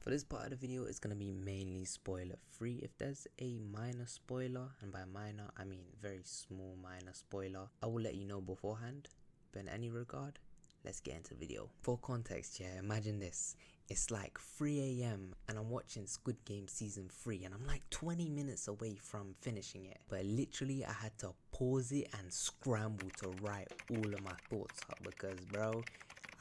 For this part of the video, it's going to be mainly spoiler free. If there's a minor spoiler, and by minor I mean very small minor spoiler, I will let you know beforehand. But in any regard, let's get into the video. For context, yeah, imagine this. It's like 3 AM and I'm watching Squid Game season 3 and I'm like 20 minutes away from finishing it. But literally I had to pause it and scramble to write all of my thoughts up because bro,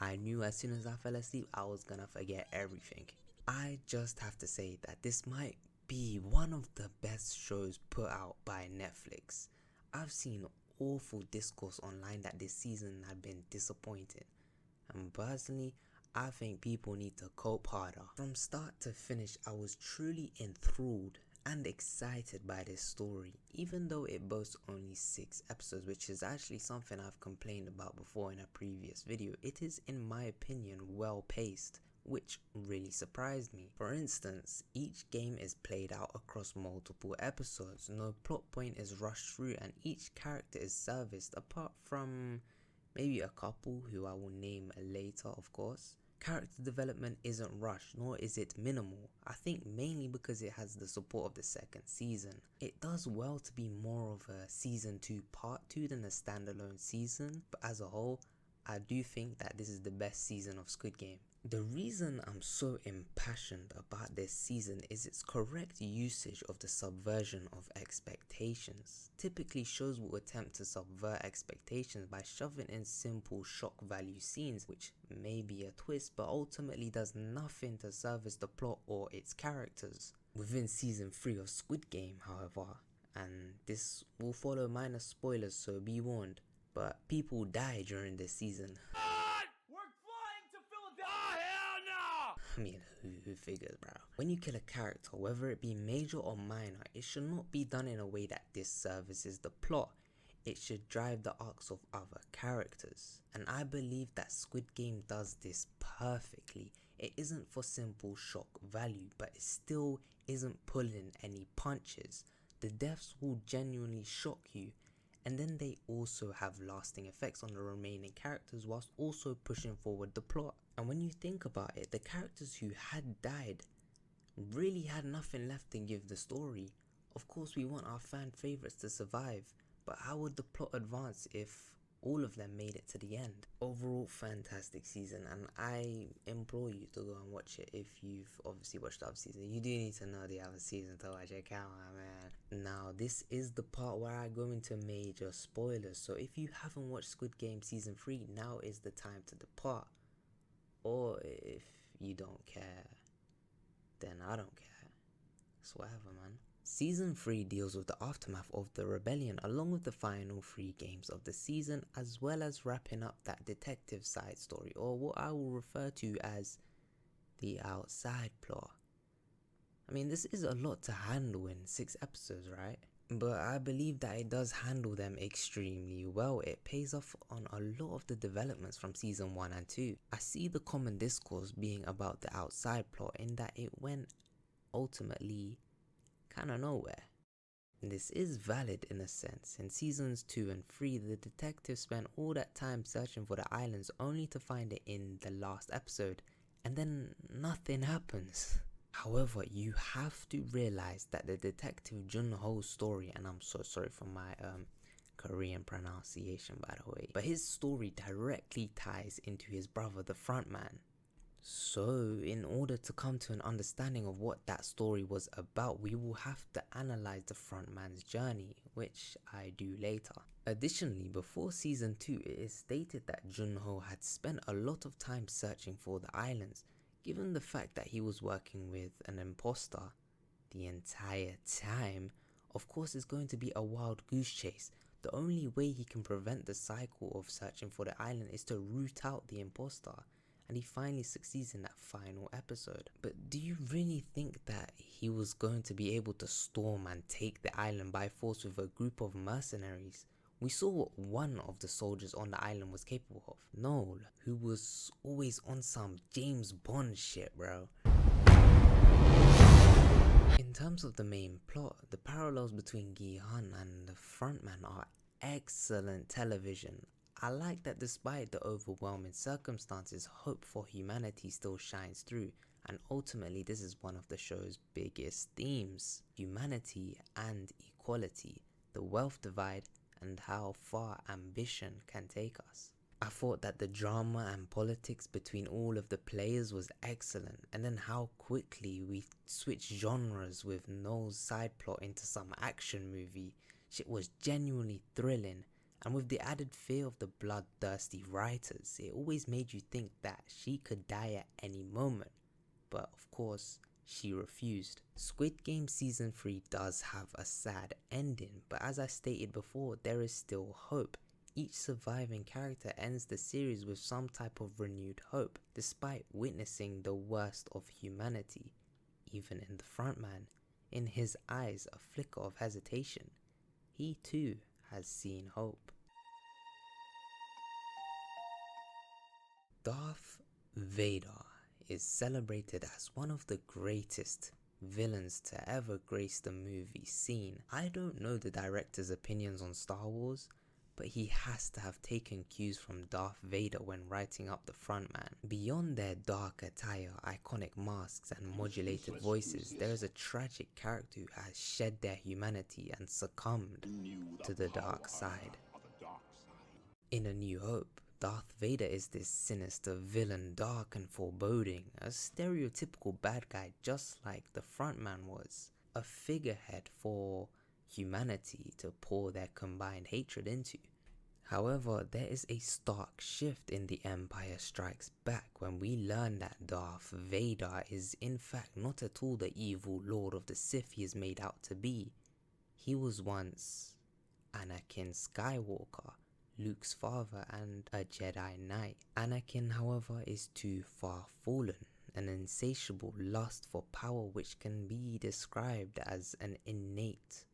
I knew as soon as I fell asleep I was gonna forget everything. I just have to say that this might be one of the best shows put out by Netflix. I've seen awful discourse online that this season had been disappointing, and personally I think people need to cope harder. From start to finish I was truly enthralled and excited by this story, even though it boasts only 6 episodes, which is actually something I've complained about before in a previous video. It is, in my opinion, well paced, which really surprised me. For instance, each game is played out across multiple episodes, no plot point is rushed through, and each character is serviced apart from maybe a couple who I will name later, of course. Character development isn't rushed, nor is it minimal. I think mainly because it has the support of the second season. It does well to be more of a season 2 part 2 than a standalone season, but as a whole, I do think that this is the best season of Squid Game. The reason I'm so impassioned about this season is its correct usage of the subversion of expectations. Typically, shows will attempt to subvert expectations by shoving in simple shock value scenes, which may be a twist but ultimately does nothing to service the plot or its characters. Within season 3 of Squid Game, however, and this will follow minor spoilers so be warned, but people die during this season. I mean, who figures, bro? When you kill a character, whether it be major or minor, it should not be done in a way that disservices the plot. It should drive the arcs of other characters. And I believe that Squid Game does this perfectly. It isn't for simple shock value, but it still isn't pulling any punches. The deaths will genuinely shock you, and then they also have lasting effects on the remaining characters whilst also pushing forward the plot. And when you think about it, the characters who had died really had nothing left to give the story. Of course we want our fan favourites to survive, but how would the plot advance if all of them made it to the end? Overall, fantastic season, and I implore you to go and watch it if you've obviously watched the other season. You do need to know the other season to watch it, come on man. Now this is the part where I go into major spoilers, so if you haven't watched Squid Game season 3, now is the time to depart. Or if you don't care, then I don't care. It's whatever, man. Season 3 deals with the aftermath of the rebellion along with the final 3 games of the season, as well as wrapping up that detective side story, or what I will refer to as the outside plot. I mean, this is a lot to handle in 6 episodes, right? But I believe that it does handle them extremely well. It pays off on a lot of the developments from season 1 and 2. I see the common discourse being about the outside plot in that it went ultimately kinda nowhere. And this is valid in a sense. In seasons 2 and 3, the detective spent all that time searching for the islands only to find it in the last episode, and then nothing happens. However, you have to realize that the detective Gi-hun's story, and I'm so sorry for my Korean pronunciation by the way, but his story directly ties into his brother, the Frontman. So in order to come to an understanding of what that story was about, we will have to analyze the Frontman's journey, which I do later. Additionally, before season 2, it is stated that Gi-hun had spent a lot of time searching for the islands. Given the fact that he was working with an imposter the entire time, of course it's going to be a wild goose chase. The only way he can prevent the cycle of searching for the island is to root out the imposter, and he finally succeeds in that final episode. But do you really think that he was going to be able to storm and take the island by force with a group of mercenaries? We saw what one of the soldiers on the island was capable of. Noel, who was always on some James Bond shit, bro. In terms of the main plot, the parallels between Gi-hun and the Frontman are excellent television. I like that despite the overwhelming circumstances, hope for humanity still shines through. and ultimately this is one of the show's biggest themes: humanity and equality, the wealth divide, and how far ambition can take us. I thought that the drama and politics between all of the players was excellent, and then how quickly we switched genres with Noel's side plot into some action movie. Shit was genuinely thrilling, and with the added fear of the bloodthirsty writers, it always made you think that she could die at any moment, but of course she refused. Squid Game Season 3 does have a sad ending, but as I stated before, there is still hope. Each surviving character ends the series with some type of renewed hope, despite witnessing the worst of humanity. Even in the frontman, in his eyes a flicker of hesitation. He too has seen hope. Darth Vader is celebrated as one of the greatest villains to ever grace the movie scene. I don't know the director's opinions on Star Wars, but he has to have taken cues from Darth Vader when writing up the frontman. Beyond their dark attire, iconic masks, and modulated voices, there is a tragic character who has shed their humanity and succumbed to the dark side. In A New Hope, Darth Vader is this sinister villain, dark and foreboding, a stereotypical bad guy just like the frontman was, a figurehead for humanity to pour their combined hatred into. However, there is a stark shift in The Empire Strikes Back when we learn that Darth Vader is in fact not at all the evil Lord of the Sith he is made out to be. He was once Anakin Skywalker, Luke's father and a Jedi Knight. Anakin, however, is too far fallen, an insatiable lust for power which can be described as an innate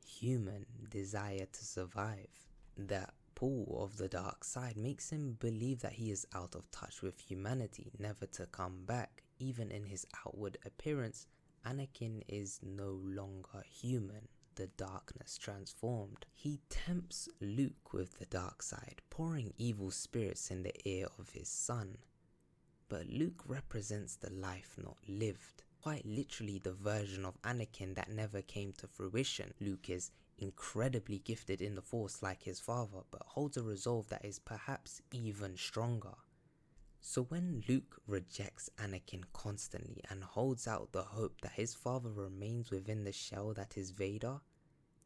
human desire to survive. That pull of the dark side makes him believe that he is out of touch with humanity, never to come back. Even in his outward appearance, Anakin is no longer human, the darkness transformed. He tempts Luke with the dark side, pouring evil spirits in the ear of his son. But Luke represents the life not lived, quite literally the version of Anakin that never came to fruition. Luke is incredibly gifted in the Force like his father, but holds a resolve that is perhaps even stronger. So when Luke rejects Anakin constantly and holds out the hope that his father remains within the shell that is Vader,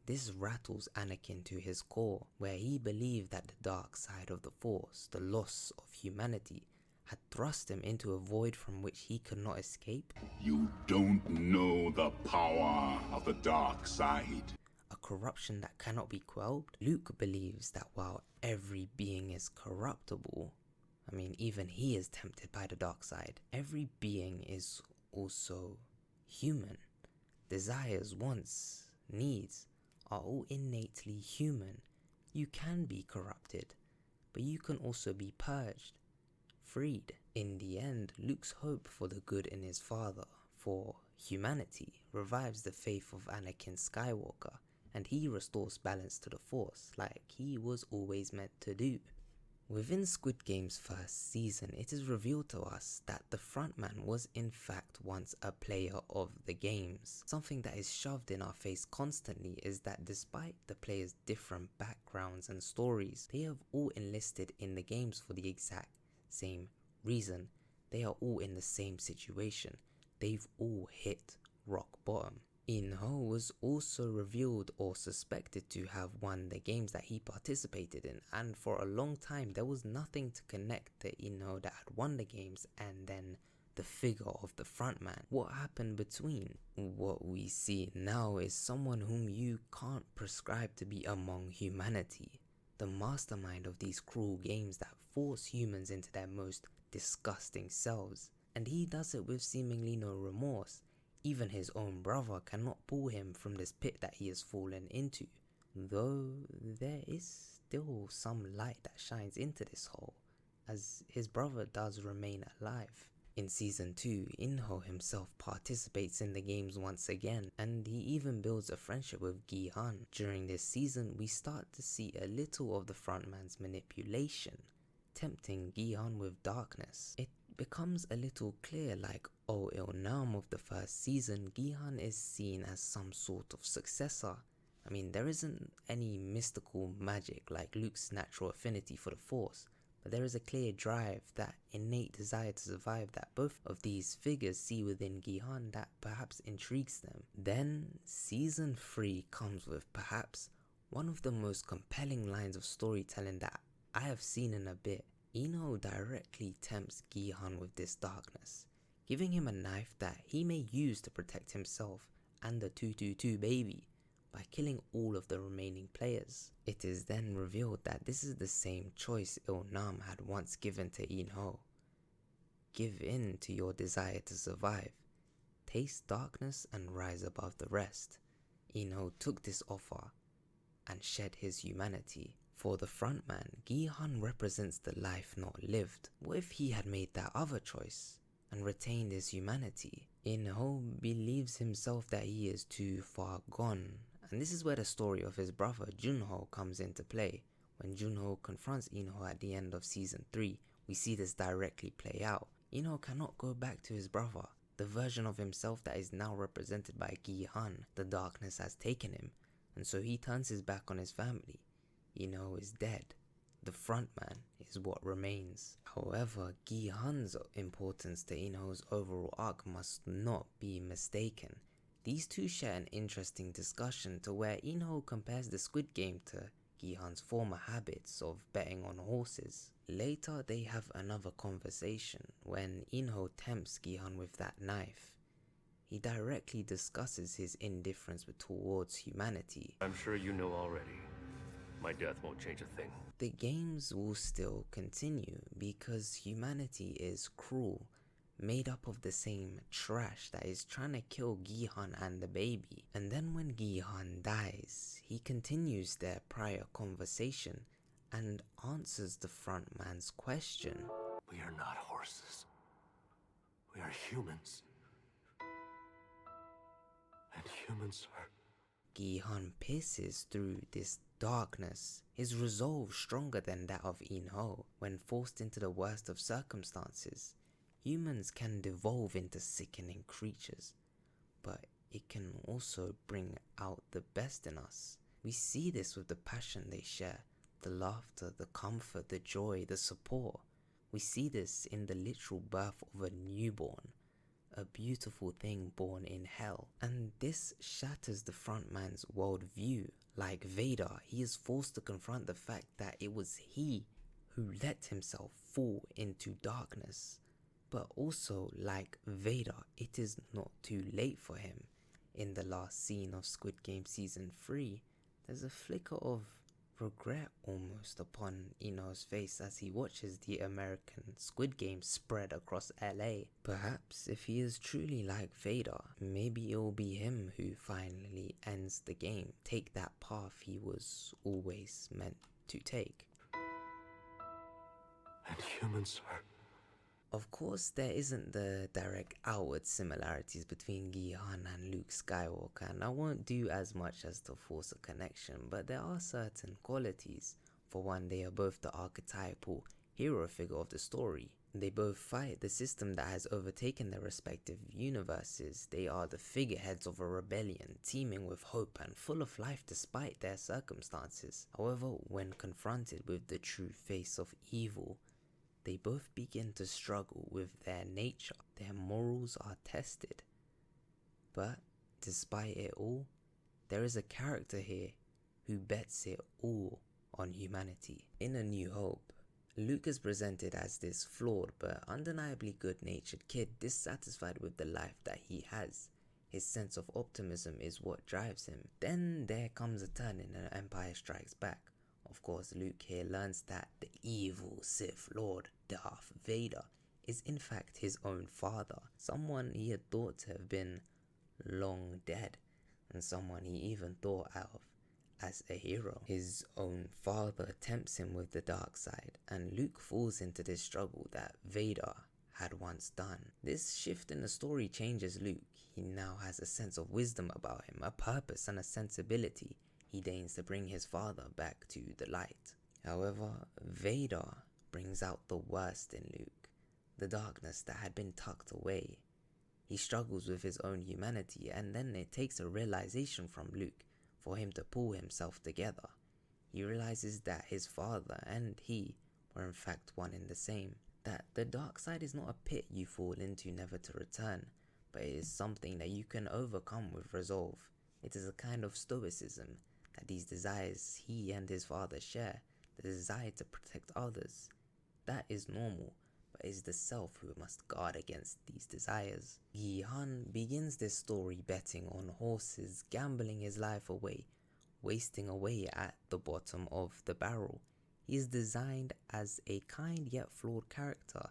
this rattles Anakin to his core, where he believed that the dark side of the Force, the loss of humanity, had thrust him into a void from which he could not escape. You don't know the power of the dark side. A corruption that cannot be quelled. Luke believes that while every being is corruptible, even he is tempted by the dark side, every being is also human. Desires, wants, needs are all innately human. You can be corrupted, but you can also be purged, freed. In the end, Luke's hope for the good in his father, for humanity, revives the faith of Anakin Skywalker, and he restores balance to the Force like he was always meant to do. Within Squid Game's first season, it is revealed to us that the frontman was in fact once a player of the games. Something that is shoved in our face constantly is that despite the players' different backgrounds and stories, they have all enlisted in the games for the exact same reason. They are all in the same situation. They've all hit rock bottom. In-ho was also revealed or suspected to have won the games that he participated in, and for a long time there was nothing to connect the In-ho that had won the games and then the figure of the frontman. What happened between? What we see now is someone whom you can't prescribe to be among humanity, the mastermind of these cruel games that force humans into their most disgusting selves, and he does it with seemingly no remorse. Even his own brother cannot pull him from this pit that he has fallen into, though there is still some light that shines into this hole, as his brother does remain alive. In Season 2, In-ho himself participates in the games once again, and he even builds a friendship with Gi-hun. During this season, we start to see a little of the frontman's manipulation, tempting Gi-hun with darkness. It becomes a little clear, like Oh Ilnam of the first season, Gi-hun is seen as some sort of successor. I mean, there isn't any mystical magic like Luke's natural affinity for the Force, but there is a clear drive, that innate desire to survive that both of these figures see within Gi-hun that perhaps intrigues them. Then, Season 3 comes with perhaps one of the most compelling lines of storytelling that I have seen in a bit. Ino directly tempts Gi-hun with this darkness, giving him a knife that he may use to protect himself and the 222 baby by killing all of the remaining players. It is then revealed that this is the same choice Il-nam had once given to In-ho. Give in to your desire to survive. Taste darkness and rise above the rest. In-ho took this offer and shed his humanity. For the frontman, Gi-hun represents the life not lived. What if he had made that other choice and retained his humanity? In-ho believes himself that he is too far gone, and this is where the story of his brother Junho comes into play. When Junho confronts In-ho at the end of season 3, we see this directly play out. In-ho cannot go back to his brother, the version of himself that is now represented by Gi-hun. The darkness has taken him, and so he turns his back on his family. In-ho is dead. The frontman is what remains. However, Gi-hun's importance to In-ho's overall arc must not be mistaken. These two share an interesting discussion to where In-ho compares the Squid Game to Gi-hun's former habits of betting on horses. Later they have another conversation when In-ho tempts Gi-hun with that knife. He directly discusses his indifference towards humanity. I'm sure you know already. My death won't change a thing. The games will still continue because humanity is cruel, made up of the same trash that is trying to kill Gi-hun and the baby. And then when Gi-hun dies, he continues their prior conversation and answers the frontman's question. We are not horses. We are humans. And humans are... Gi-hun pierces through this darkness, his resolve stronger than that of In-ho. When forced into the worst of circumstances, humans can devolve into sickening creatures, but it can also bring out the best in us. We see this with the passion they share, the laughter, the comfort, the joy, the support. We see this in the literal birth of a newborn, a beautiful thing born in hell. And this shatters the frontman's worldview. Like Vader, he is forced to confront the fact that it was he who let himself fall into darkness. But also, like Vader, it is not too late for him. In the last scene of Squid Game Season 3, there's a flicker of regret almost upon In-ho's face as he watches the American Squid Game spread across LA. Perhaps if he is truly like Vader, maybe it will be him who finally ends the game, take that path he was always meant to take. And humans are... Of course, there isn't the direct outward similarities between Gi-hun and Luke Skywalker, and I won't do as much as to force a connection, but there are certain qualities. For one, they are both the archetypal hero figure of the story. They both fight the system that has overtaken their respective universes. They are the figureheads of a rebellion, teeming with hope and full of life despite their circumstances. However, when confronted with the true face of evil, they both begin to struggle with their nature. Their morals are tested. But despite it all, there is a character here who bets it all on humanity. In A New Hope, Luke is presented as this flawed but undeniably good-natured kid dissatisfied with the life that he has. His sense of optimism is what drives him. Then there comes a turn in The Empire Strikes Back. Of course, Luke here learns that the evil Sith Lord, Darth Vader, is in fact his own father, someone he had thought to have been long dead, and someone he even thought of as a hero. His own father tempts him with the dark side, and Luke falls into this struggle that Vader had once done. This shift in the story changes Luke. He now has a sense of wisdom about him, a purpose and a sensibility. He deigns to bring his father back to the light. However, Vader brings out the worst in Luke, the darkness that had been tucked away. He struggles with his own humanity, and then it takes a realization from Luke for him to pull himself together. He realizes that his father and he were in fact one and the same. That the dark side is not a pit you fall into never to return, but it is something that you can overcome with resolve. It is a kind of stoicism that these desires he and his father share, the desire to protect others. That is normal, but it is the self who must guard against these desires. Gi-hun begins this story betting on horses, gambling his life away, wasting away at the bottom of the barrel. He is designed as a kind yet flawed character,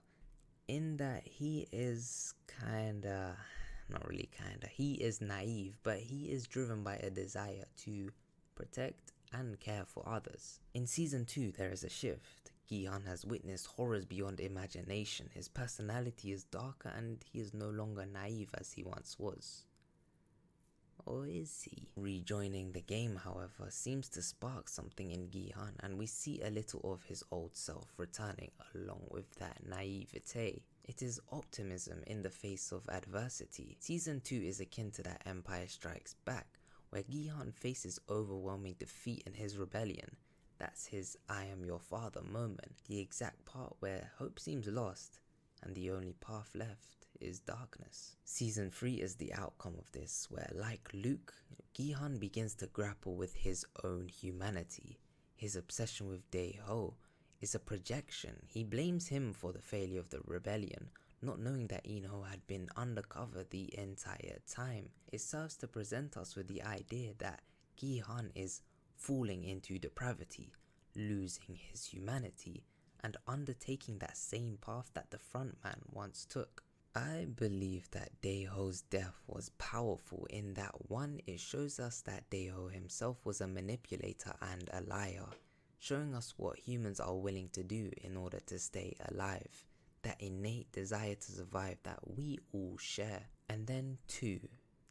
in that he is he is naive, but he is driven by a desire to protect and care for others. In season 2 there is a shift. Gi-hun has witnessed horrors beyond imagination. His personality is darker and he is no longer naive as he once was. Or is he? Rejoining the game, however, seems to spark something in Gi-hun, and we see a little of his old self returning along with that naivete. It is optimism in the face of adversity. Season 2 is akin to that Empire Strikes Back, where Gi-hun faces overwhelming defeat in his rebellion. That's his I am your father moment, the exact part where hope seems lost and the only path left is darkness. Season 3 is the outcome of this, where like Luke, Gi-hun begins to grapple with his own humanity. His obsession with Dae-ho is a projection. He blames him for the failure of the rebellion, not knowing that In-ho had been undercover the entire time. It serves to present us with the idea that Gi-hun is falling into depravity, losing his humanity, and undertaking that same path that the frontman once took. I believe that Dae-ho's death was powerful in that one, it shows us that Dae-ho himself was a manipulator and a liar, showing us what humans are willing to do in order to stay alive, that innate desire to survive that we all share. And then 2,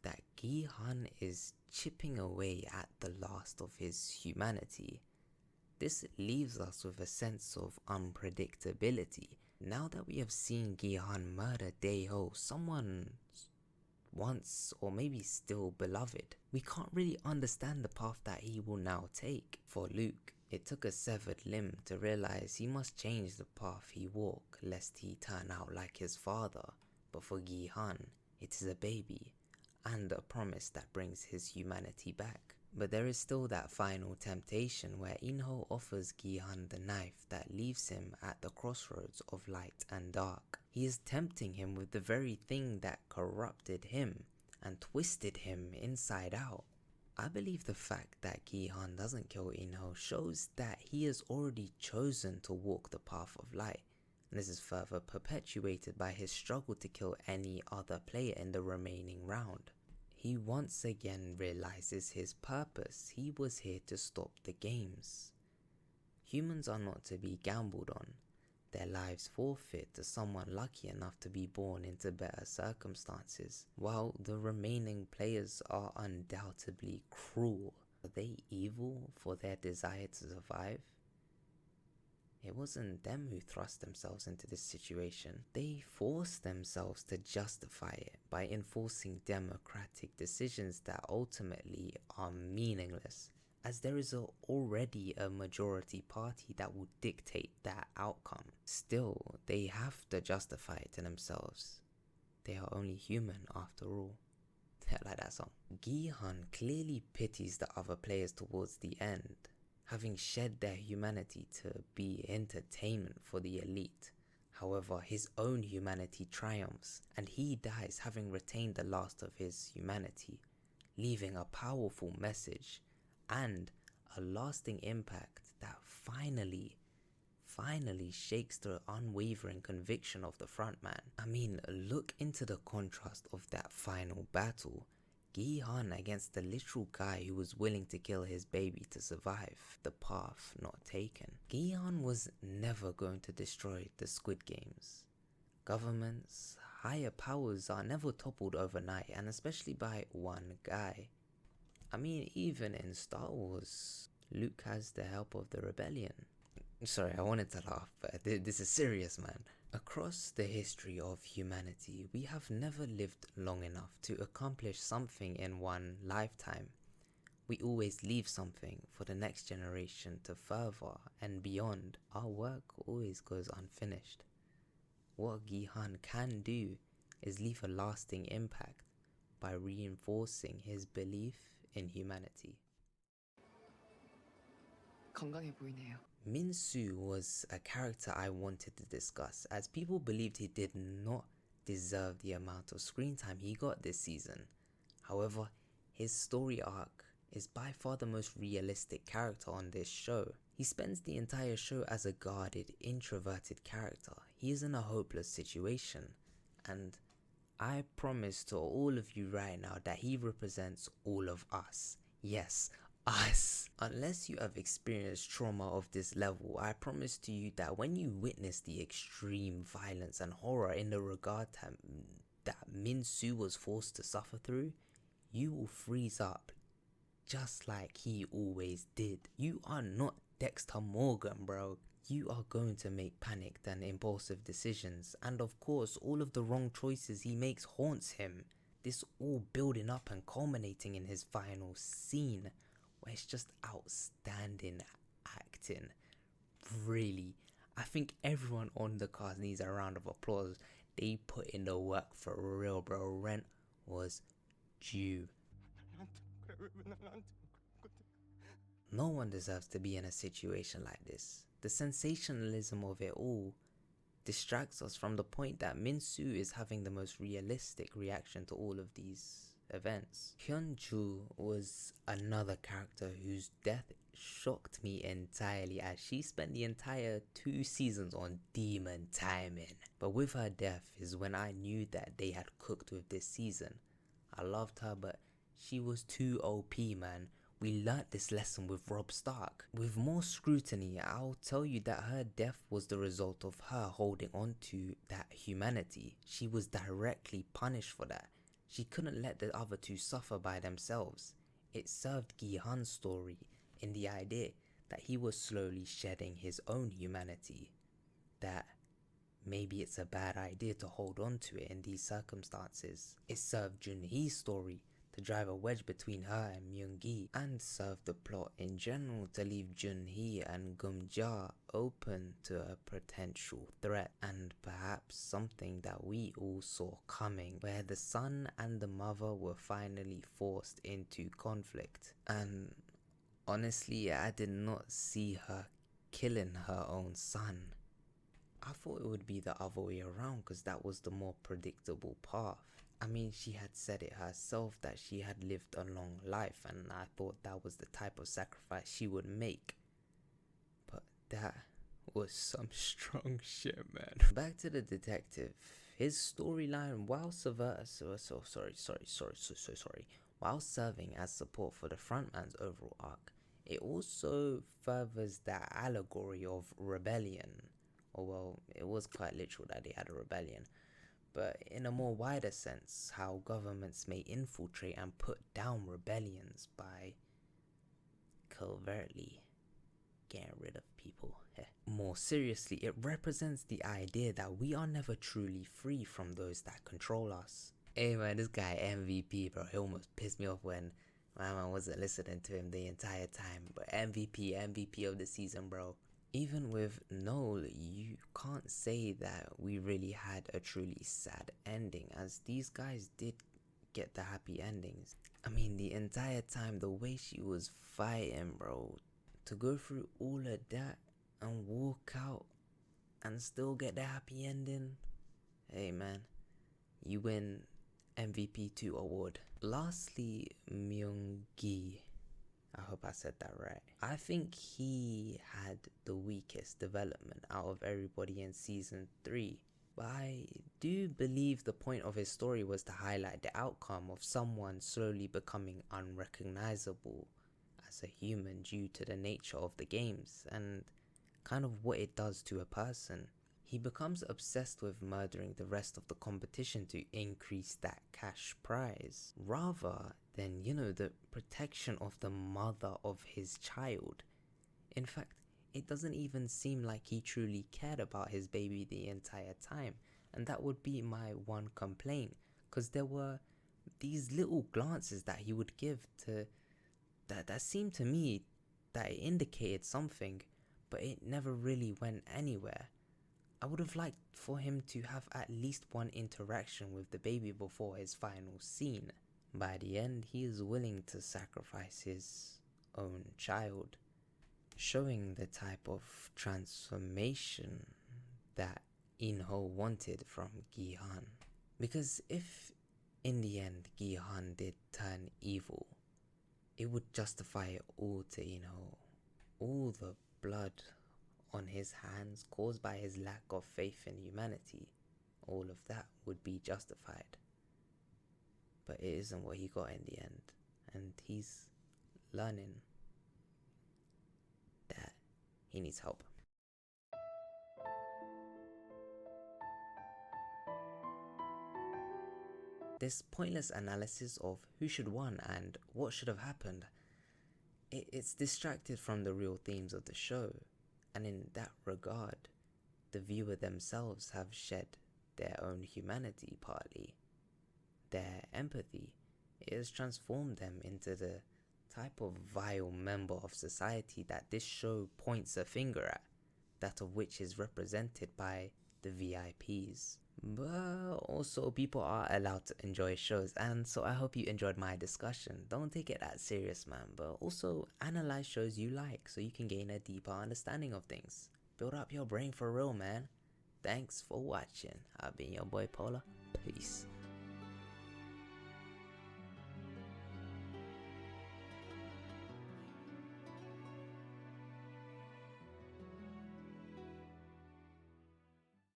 that Gi-hun is chipping away at the last of his humanity. This leaves us with a sense of unpredictability. Now that we have seen Gi-hun murder Dae-ho, someone once or maybe still beloved, we can't really understand the path that he will now take. For Luke, it took a severed limb to realize he must change the path he walk lest he turn out like his father. But for Gi-hun, it is a baby and a promise that brings his humanity back. But there is still that final temptation where In-ho offers Gi-hun the knife that leaves him at the crossroads of light and dark. He is tempting him with the very thing that corrupted him and twisted him inside out. I believe the fact that Gi-hun doesn't kill In-ho shows that he has already chosen to walk the path of light. And this is further perpetuated by his struggle to kill any other player in the remaining round. He once again realizes his purpose. He was here to stop the games. Humans are not to be gambled on, their lives forfeit to someone lucky enough to be born into better circumstances, while the remaining players are undoubtedly cruel. Are they evil for their desire to survive? It wasn't them who thrust themselves into this situation. They forced themselves to justify it by enforcing democratic decisions that ultimately are meaningless, as there is already a majority party that will dictate that outcome. Still, they have to justify it to themselves. They are only human after all. Like that song. Gi-hun clearly pities the other players towards the end, having shed their humanity to be entertainment for the elite. However, his own humanity triumphs, and he dies having retained the last of his humanity, leaving a powerful message and a lasting impact that finally shakes the unwavering conviction of the frontman. I mean, look into the contrast of that final battle. Gi-hun against the literal guy who was willing to kill his baby to survive, the path not taken. Gi-hun was never going to destroy the Squid Games. Governments, higher powers are never toppled overnight, and especially by one guy. I mean, even in Star Wars, Luke has the help of the rebellion. Sorry, I wanted to laugh, but this is serious, man. Across the history of humanity, we have never lived long enough to accomplish something in one lifetime. We always leave something for the next generation to further and beyond. Our work always goes unfinished. What Gi-hun can do is leave a lasting impact by reinforcing his belief in humanity. 건강해 보이네요. Min-soo was a character I wanted to discuss, as people believed he did not deserve the amount of screen time he got this season. However, his story arc is by far the most realistic character on this show. He spends the entire show as a guarded, introverted character. He is in a hopeless situation, and I promise to all of you right now that he represents all of us. Yes, us. Unless you have experienced trauma of this level, I promise to you that when you witness the extreme violence and horror in the regard that Min-soo was forced to suffer through, you will freeze up just like he always did. You are not Dexter Morgan, bro. You are going to make panicked and impulsive decisions, and of course all of the wrong choices he makes haunts him. This all building up and culminating in his final scene, where it's just outstanding acting. Really, I think everyone on the cast needs a round of applause. They put in the work for real, bro. Rent was due. No one deserves to be in a situation like this. The sensationalism of it all distracts us from the point that Min-soo is having the most realistic reaction to all of these events. Hyun-joo was another character whose death shocked me entirely, as she spent the entire 2 seasons on demon timing. But with her death is when I knew that they had cooked with this season. I loved her, but she was too OP, man. We learnt this lesson with Robb Stark. With more scrutiny, I'll tell you that her death was the result of her holding on to that humanity. She was directly punished for that. She couldn't let the other two suffer by themselves. It served Gi-hun's story in the idea that he was slowly shedding his own humanity. That maybe it's a bad idea to hold on to it in these circumstances. It served Jun-hee's story to drive a wedge between her and Myung-gi, and serve the plot in general to leave Jun-hee and Gum-ja open to a potential threat, and perhaps something that we all saw coming, where the son and the mother were finally forced into conflict. And honestly, I did not see her killing her own son. I thought it would be the other way around, because that was the more predictable path. I mean, she had said it herself that she had lived a long life, and I thought that was the type of sacrifice she would make. But that was some strong shit, man. Back to the detective. His storyline, while while serving as support for the frontman's overall arc, it also furthers that allegory of rebellion. Or well, it was quite literal that they had a rebellion. But in a more wider sense, how governments may infiltrate and put down rebellions by covertly getting rid of people. More seriously, it represents the idea that we are never truly free from those that control us. Hey man, this guy MVP, bro, he almost pissed me off when my man wasn't listening to him the entire time. But MVP of the season, bro. Even with Noel, you can't say that we really had a truly sad ending, as these guys did get the happy endings. I mean, the entire time, the way she was fighting, bro, to go through all of that and walk out and still get the happy ending. Hey man, you win MVP 2 award. Lastly, Myung-gi. I hope I said that right. I think he had the weakest development out of everybody in season 3. But I do believe the point of his story was to highlight the outcome of someone slowly becoming unrecognizable as a human due to the nature of the games and kind of what it does to a person. He becomes obsessed with murdering the rest of the competition to increase that cash prize, rather than, the protection of the mother of his child. In fact, it doesn't even seem like he truly cared about his baby the entire time. And that would be my one complaint, because there were these little glances that he would give to that seemed to me that it indicated something, but it never really went anywhere. I would have liked for him to have at least one interaction with the baby before his final scene. By the end, he is willing to sacrifice his own child, showing the type of transformation that In-ho wanted from Gi-hun. Because if in the end Gi-hun did turn evil, it would justify it all to In-ho. All the blood on his hands caused by his lack of faith in humanity, all of that would be justified. But it isn't what he got in the end, and he's learning that he needs help. This pointless analysis of who should win and what should have happened, it's distracted from the real themes of the show, and in that regard, the viewer themselves have shed their own humanity partly. Their empathy, it has transformed them into the type of vile member of society that this show points a finger at, that of which is represented by the VIPs. But also people are allowed to enjoy shows, and so I hope you enjoyed my discussion. Don't take it that serious, man, but also analyze shows you like so you can gain a deeper understanding of things. Build up your brain for real, man. Thanks for watching. I've been your boy Polar. Peace.